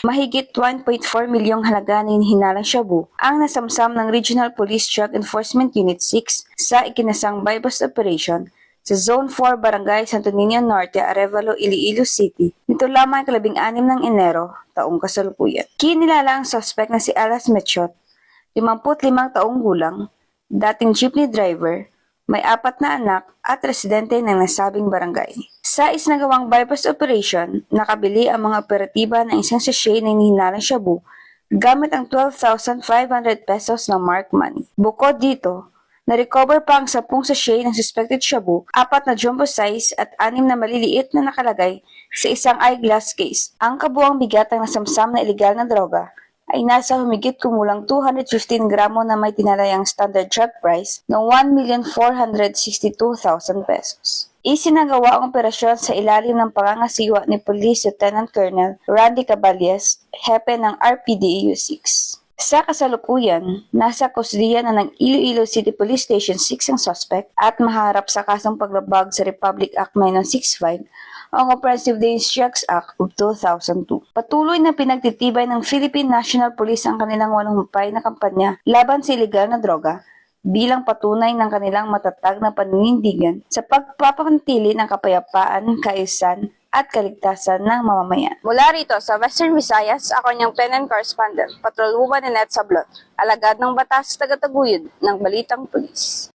Mahigit 1.4 milyong halaga na hinalang shabu ang nasamsam ng Regional Police Drug Enforcement Unit 6 sa ikinasang bypass operation sa Zone 4 Barangay Santo Niño Norte, Arevalo, Iloilo City. Nito lamang 15 ng Enero, taong kasalukuyan. Kinilala ang suspect na si Alas Mechot, 55 taong gulang, dating jeepney driver, may 4 na anak at residente ng nasabing barangay. Sa isinagawang bypass operation, nakabili ang mga operatiba ng isang sachet ng hinalang shabu gamit ang 12,500 pesos na marked money. Bukod dito, na-recover pa ang 10 sachet ng suspected shabu, 4 na jumbo size at 6 na maliliit na nakalagay sa isang eyeglass case. Ang kabuang bigat ng nasamsam na ilegal na droga ay nasa humigit kumulang 215 gramo na may tinalayang standard drug price ng 1,462,000 pesos. Isinagawa ang operasyon sa ilalim ng pangangasiwa ni Police Lieutenant Colonel Randy Caballes, hepe ng RPDEU 6. Sa kasalukuyan, nasa kusdiya na ng Iloilo City Police Station 6 ang suspect at maharap sa kasong paglabag sa Republic Act 9165 ang Comprehensive Dangerous Drugs Act of 2002. Patuloy na pinagtitibay ng Philippine National Police ang kanilang walumpay na kampanya laban sa ilegal na droga bilang patunay ng kanilang matatag na paninindigan sa pagpapanatili ng kapayapaan, kaayusan, at kaligtasan ng mamamayan. Mula rito sa Western Visayas, ako niyang PNN correspondent, Patrol Woman Annette Sablot, alagad ng batas tagataguyod ng Balitang Pulis.